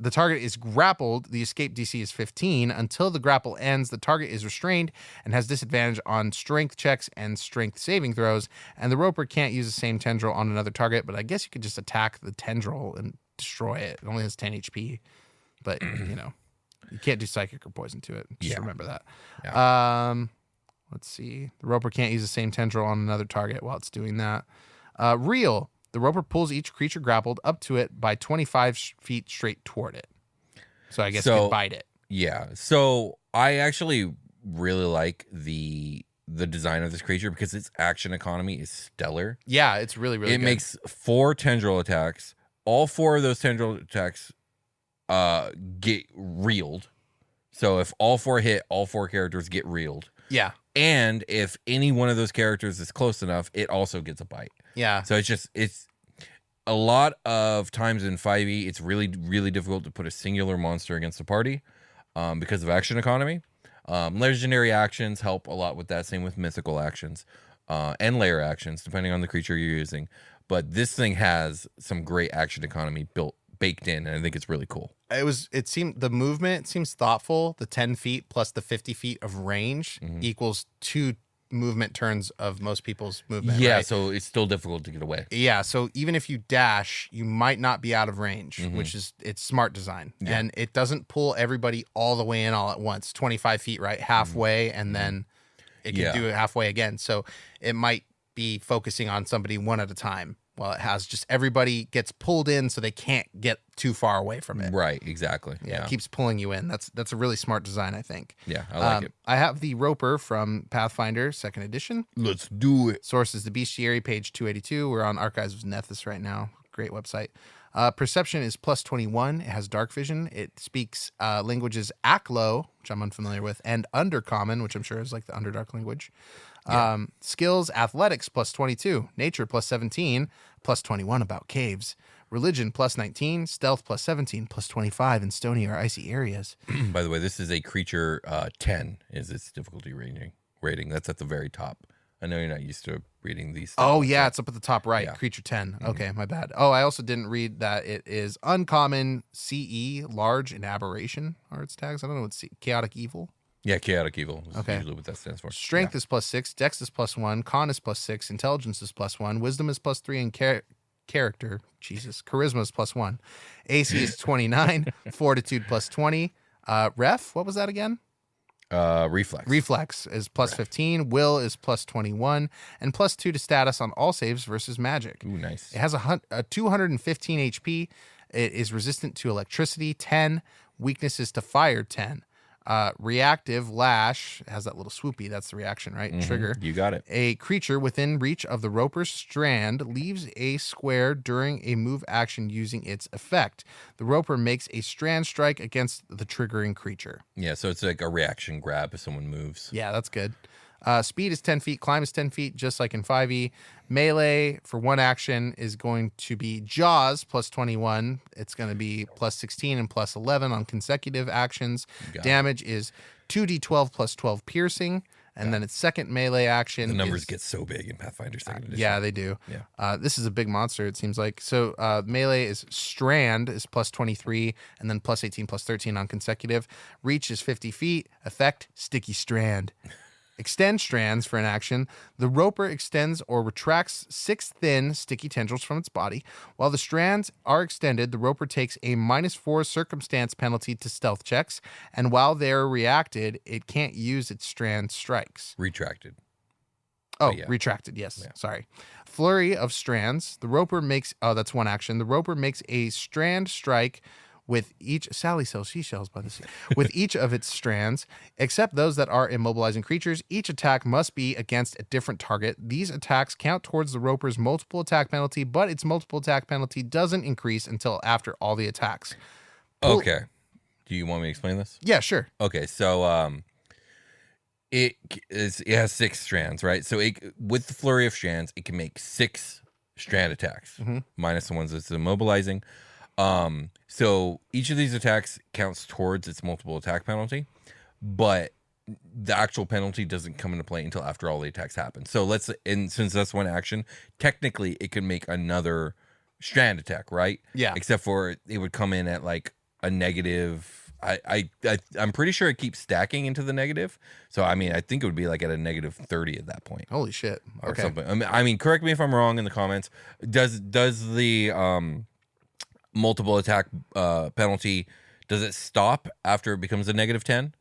target is grappled. The escape DC is 15. Until the grapple ends, the target is restrained and has disadvantage on strength checks and strength saving throws. And the Roper can't use the same tendril on another target, but I guess you could just attack the tendril and destroy it. It only has 10 HP. But, you can't do psychic or poison to it. Just remember that. Yeah. Let's see. The Roper can't use the same tendril on another target while it's doing that. Reel. The roper pulls each creature grappled up to it by 25 feet straight toward it. So I guess it could bite it. Yeah. So I actually really like the design of this creature because its action economy is stellar. Yeah, it's really, really good. It makes 4 tendril attacks. All 4 of those tendril attacks get reeled. So if all 4 hit, all 4 characters get reeled. Yeah. And if any one of those characters is close enough, it also gets a bite. Yeah. So it's a lot of times in 5e, it's really, really difficult to put a singular monster against a party because of action economy. Legendary actions help a lot with that. Same with mythical actions and layer actions, depending on the creature you're using. But this thing has some great action economy baked in, and I think it's really cool. It seemed the movement seems thoughtful. The 10 feet plus the 50 feet of range equals 2 movement turns of most people's movement. Yeah, right? so it's still difficult to get away. Yeah, so even if you dash, you might not be out of range, which is it's smart design. Yeah. And it doesn't pull everybody all the way in all at once, 25 feet, right? Halfway, and then it can do it halfway again. So it might be focusing on somebody one at a time. Well, it has just everybody gets pulled in so they can't get too far away from it. Right, exactly. Yeah, it keeps pulling you in. That's a really smart design, I think. Yeah, I like it. I have the Roper from Pathfinder 2nd edition. Let's do it. Source is the Bestiary, page 282. We're on Archives of Nethys right now. Great website. Perception is plus 21. It has dark vision. It speaks languages Aklo, which I'm unfamiliar with, and Undercommon, which I'm sure is like the Underdark language. Yeah. Skills, athletics plus 22, nature plus 17, plus 21 about caves, religion plus 19, stealth plus 17, plus 25 in stony or icy areas. By the way, this is a creature 10 is its difficulty rating. That's at the very top. I know you're not used to reading these. Oh, yeah, it's up at the top right. Yeah. Creature 10. Okay, my bad. Oh, I also didn't read that it is uncommon, CE, large, and aberration are its tags. I don't know what's chaotic evil. Yeah, chaotic evil is Okay. usually what that stands for. Strength is plus 6, dex is plus 1, con is plus 6, intelligence is plus 1, wisdom is plus 3, and character, charisma is plus 1. AC is 29, fortitude plus 20. Ref, what was that again? Reflex. Reflex is plus 15, will is plus 21, and plus 2 to status on all saves versus magic. Ooh, nice. It has a 215 HP. It is resistant to electricity 10, weaknesses to fire 10. Reactive lash has that little swoopy. That's the reaction, right? Trigger. You got it. A creature within reach of the Roper's strand leaves a square during a move action using its effect. The Roper makes a strand strike against the triggering creature. Yeah, so it's like a reaction grab if someone moves. Yeah, that's good. Speed is 10 feet. Climb is 10 feet, just like in 5e. Melee for one action is going to be Jaws plus 21. It's going to be plus 16 and plus 11 on consecutive actions. Damage is 2d12 plus 12 piercing. And then its second melee action. The numbers get so big in Pathfinder 2nd edition. Yeah, they do. Yeah. This is a big monster, it seems like. So melee is strand is plus 23, and then plus 18, plus 13 on consecutive. Reach is 50 feet. Effect, sticky strand. Extend strands for an action. The Roper extends or retracts 6 thin, sticky tendrils from its body. While the strands are extended, the Roper takes a -4 circumstance penalty to stealth checks, and while they're reacted, it can't use its strand strikes. Retracted. Oh, yeah. retracted, yes. Yeah. Sorry. Flurry of strands. The Roper makes... Oh, that's one action. The Roper makes a strand strike with each... Sally sells seashells by the sea. With each of its strands, except those that are immobilizing creatures. Each attack must be against a different target. These attacks count towards the Roper's multiple attack penalty, but its multiple attack penalty doesn't increase until after all the attacks. Okay. Do you want me to explain this? Yeah, sure. Okay, so it has 6 strands, right? So with the flurry of strands, it can make 6 strand attacks, minus the ones that's immobilizing. So each of these attacks counts towards its multiple attack penalty, but the actual penalty doesn't come into play until after all the attacks happen. So since that's one action, technically it can make another strand attack, right? Yeah. Except for it would come in at like a negative. I'm pretty sure it keeps stacking into the negative. So I mean, I think it would be like at a -30 at that point. Holy shit. Or Okay. something. I mean, correct me if I'm wrong in the comments. Does the multiple attack penalty, does it stop after it becomes a -10?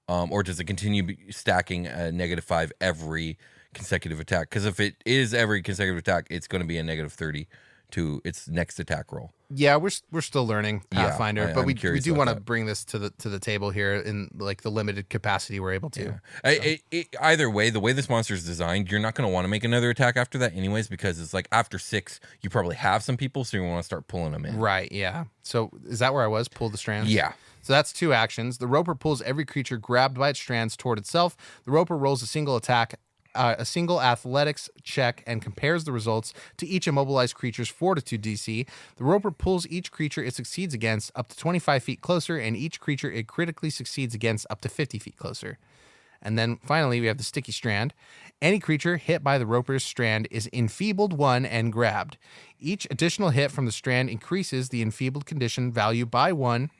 Or does it continue stacking a -5 every consecutive attack? Because if it is every consecutive attack, it's going to be a -30 to its next attack roll. Yeah, we're still learning Yeah, Pathfinder, but I'm we curious do about want to that. bring this to the table here in like the limited capacity we're able to. Either way, the way this monster is designed, you're not going to want to make another attack after that anyways, because it's like after 6, you probably have some people, so you want to start pulling them in. Right, yeah. So is that where I was? Pull the strands? Yeah. So that's 2 actions. The Roper pulls every creature grabbed by its strands toward itself. The Roper rolls a single athletics check and compares the results to each immobilized creature's fortitude DC. The Roper pulls each creature it succeeds against up to 25 feet closer, and each creature it critically succeeds against up to 50 feet closer. And then finally, we have the sticky strand. Any creature hit by the Roper's strand is enfeebled 1 and grabbed. Each additional hit from the strand increases the enfeebled condition value by 1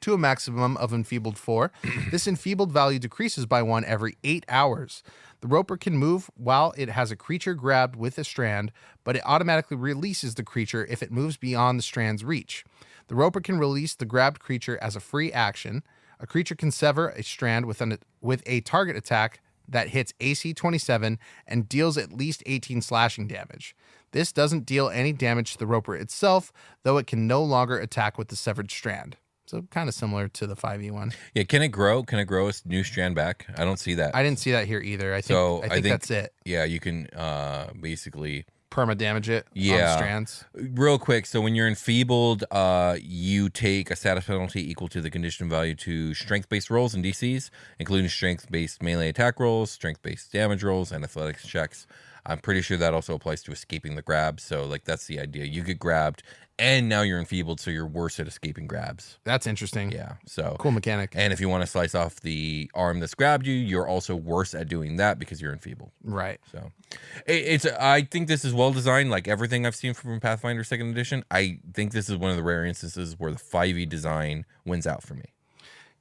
to a maximum of enfeebled 4. This enfeebled value decreases by 1 every 8 hours. The Roper can move while it has a creature grabbed with a strand, but it automatically releases the creature if it moves beyond the strand's reach. The Roper can release the grabbed creature as a free action. A creature can sever a strand with a target attack that hits AC 27 and deals at least 18 slashing damage. This doesn't deal any damage to the Roper itself, though it can no longer attack with the severed strand. So kind of similar to the 5e one. Yeah, can it grow? Can it grow a new strand back? I don't see that. I didn't see that here either. I think that's it. Yeah, you can basically Perma damage it on the Yeah. strands. real quick. So when you're enfeebled, you take a status penalty equal to the condition value to strength-based rolls and DCs, including strength-based melee attack rolls, strength-based damage rolls, and athletics checks. I'm pretty sure that also applies to escaping the grab. So like that's the idea. You get grabbed, and now you're enfeebled, so you're worse at escaping grabs. That's interesting. Yeah. So Cool mechanic. And if you want to slice off the arm that's grabbed you, you're also worse at doing that because you're enfeebled. Right. So I think this is well designed, like everything I've seen from Pathfinder 2nd Edition. I think this is one of the rare instances where the 5e design wins out for me.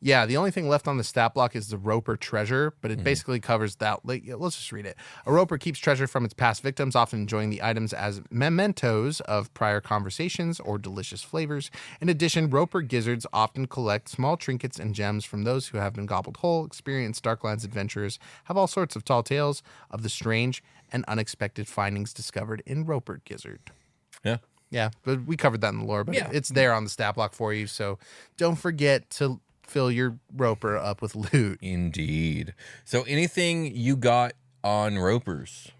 Yeah, the only thing left on the stat block is the Roper treasure, but it basically covers that. Like, let's just read it. A Roper keeps treasure from its past victims, often enjoying the items as mementos of prior conversations or delicious flavors. In addition, Roper gizzards often collect small trinkets and gems from those who have been gobbled whole. Experienced Darklands adventurers have all sorts of tall tales of the strange and unexpected findings discovered in Roper gizzard. Yeah. Yeah, but we covered that in the lore, but Yeah. it's there on the stat block for you, so don't forget to fill your Roper up with loot. Indeed. So anything you got on Ropers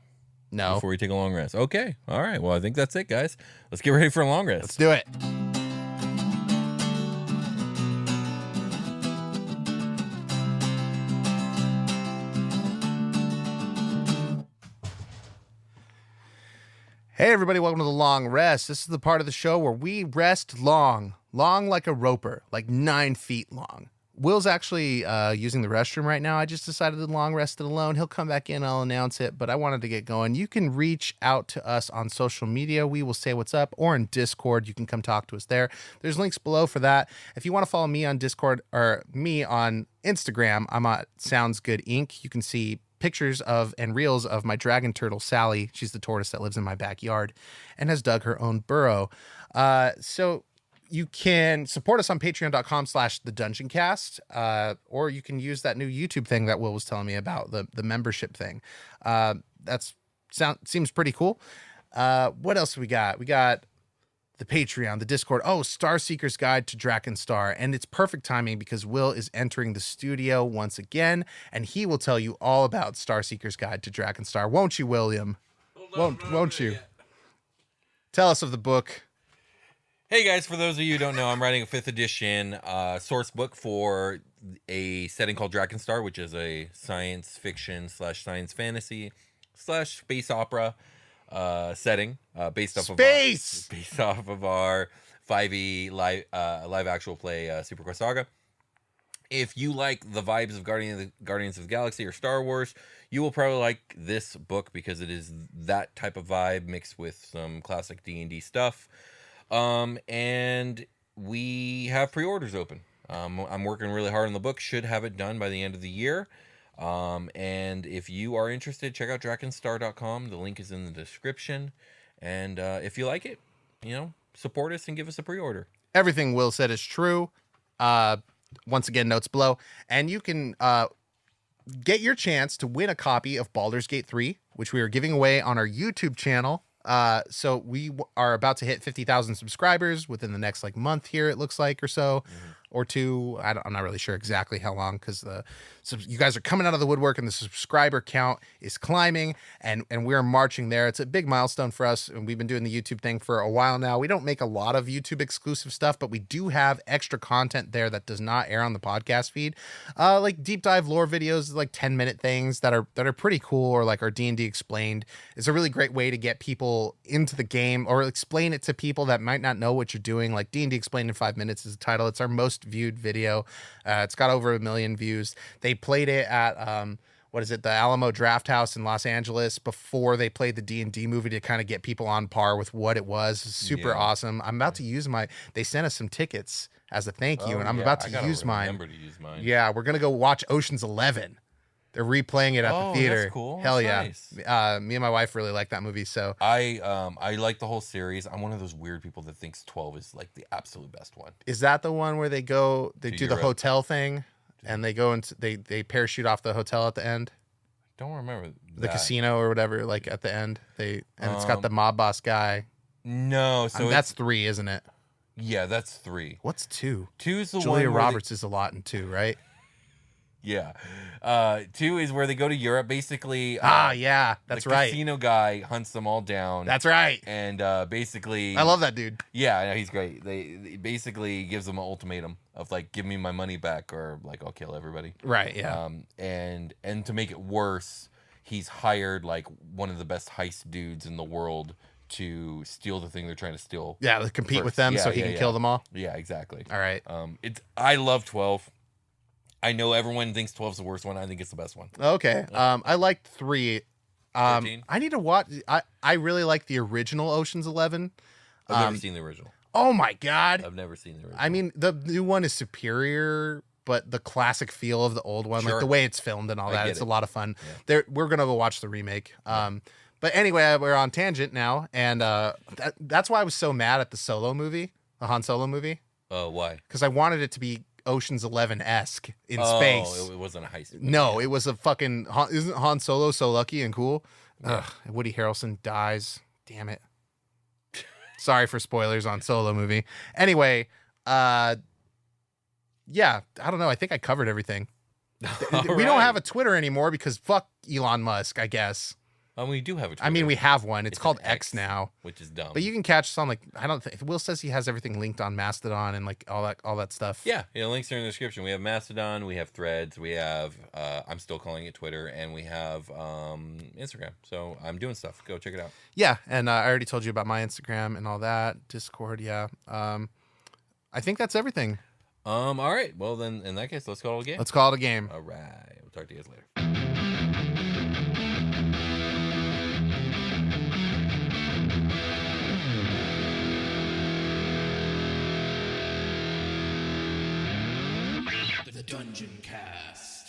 No. before we take a long rest? Okay. All right. Well, I think that's it, guys. Let's get ready for a long rest. Let's do it. Hey, everybody, welcome to the long rest. This is the part of the show where we rest long like a Roper, like 9 feet long. Will's actually using the restroom right now. I just decided to long rest it alone. He'll come back in, I'll announce it, but I wanted to get going. You can reach out to us on social media. We will say what's up, or in Discord. You can come talk to us there. There's links below for that. If you want to follow me on Discord or me on Instagram, I'm at Sounds Good Inc. You can see pictures of and reels of my dragon turtle, Sally. She's the tortoise that lives in my backyard and has dug her own burrow. So you can support us on patreon.com/the Dungeoncast, or you can use that new YouTube thing that Will was telling me about, the membership thing. Seems pretty cool. What else do we got? We got the Patreon, the Discord. Oh, Starseeker's Guide to Drakenstar. And it's perfect timing because Will is entering the studio once again, and he will tell you all about Starseeker's Guide to Drakenstar. Won't you, William? Won't you? Tell us of the book. Hey guys, for those of you who don't know, I'm writing a 5th edition source book for a setting called Drakenstar, which is a science fiction / science fantasy / space opera setting based off of our 5e live actual play Super Quest Saga. If you like the vibes of Guardians of the Galaxy or Star Wars, you will probably like this book because it is that type of vibe mixed with some classic D&D stuff. And we have pre-orders open. I'm working really hard on the book. Should have it done by the end of the year. And if you are interested, check out drakenstar.com. The link is in the description. And if you like it, support us and give us a pre-order. Everything Will said is true. Once again, notes below. And you can get your chance to win a copy of Baldur's Gate 3, which we are giving away on our YouTube channel So we are about to hit 50,000 subscribers within the next like month here, it looks like, or so, or two. I'm not really sure exactly how long, because you guys are coming out of the woodwork and the subscriber count is climbing, and we're marching there. It's a big milestone for us, and we've been doing the YouTube thing for a while now. We don't make a lot of YouTube exclusive stuff, but we do have extra content there that does not air on the podcast feed, like deep dive lore videos, like 10-minute things that are pretty cool, or like our D&D explained. It's a really great way to get people into the game, or explain it to people that might not know what you're doing. Like D&D explained in 5 minutes is the title. It's our most viewed video. It's got over 1 million views. They played it at the Alamo Draft House in Los Angeles before they played the D&D movie, to kind of get people on par with what it was. It's super awesome. I'm about to use they sent us some tickets as a thank you, and I'm about to use mine. Yeah, we're gonna go watch Ocean's 11. They're replaying it at the theater. That's cool. Hell That's yeah. nice. Me and my wife really like that movie. So I like the whole series. I'm one of those weird people that thinks 12 is like the absolute best one. is that the one where they do the Europe. hotel thing, and they go into they parachute off the hotel at the end? Don't remember The that. casino or whatever, like at the end. It's got the mob boss guy. No, so That's 3, isn't it? yeah, that's 3. What's 2? 2 is the one Julia where Roberts is a lot in 2, right? Yeah. 2 is where they go to Europe. Basically, yeah, that's the right. casino guy hunts them all down. That's right. And basically, I love that dude. Yeah, no, he's great. They basically gives them an ultimatum of like, give me my money back, or like I'll kill everybody. Right. Yeah. And to make it worse, he's hired like one of the best heist dudes in the world to steal the thing they're trying to steal. Yeah. To compete first. with them, Yeah, so he yeah, can yeah. kill them all. Yeah, exactly. All right. I love 12. I know everyone thinks 12 is the worst one. I think it's the best one. Okay. I liked 3. 13? I need to watch. I really like the original Ocean's 11. I've never seen the original. Oh my god. I've never seen the original. I mean, the new one is superior, but the classic feel of the old one, like Sure. the way it's filmed and all I that, get it's it. a lot of fun. We're gonna go watch the remake. But anyway, we're on tangent now, and that's why I was so mad at the Solo movie, the Han Solo movie, Why? because I wanted it to be Ocean's 11-esque in space. It wasn't a heist. No, it was a fucking. Isn't Han Solo so lucky and cool? Ugh, Woody Harrelson dies. Damn it. Sorry for spoilers on Solo movie. Anyway, yeah, I don't know. I think I covered everything. We don't have a Twitter anymore because fuck Elon Musk, I guess. We do have a Twitter. I mean, we have one. It's called an X now. which is dumb. But you can catch us on, like, I don't think Will says he has everything linked on Mastodon and like all that stuff. Yeah, links are in the description. We have Mastodon, we have Threads, we have I'm still calling it Twitter, and we have Instagram. So I'm doing stuff. Go check it out. Yeah, and I already told you about my Instagram and all that. Discord, yeah. I think that's everything. All right. Well, then in that case, let's call it a game. Let's call it a game. All right. We'll talk to you guys later. The Dungeoncast.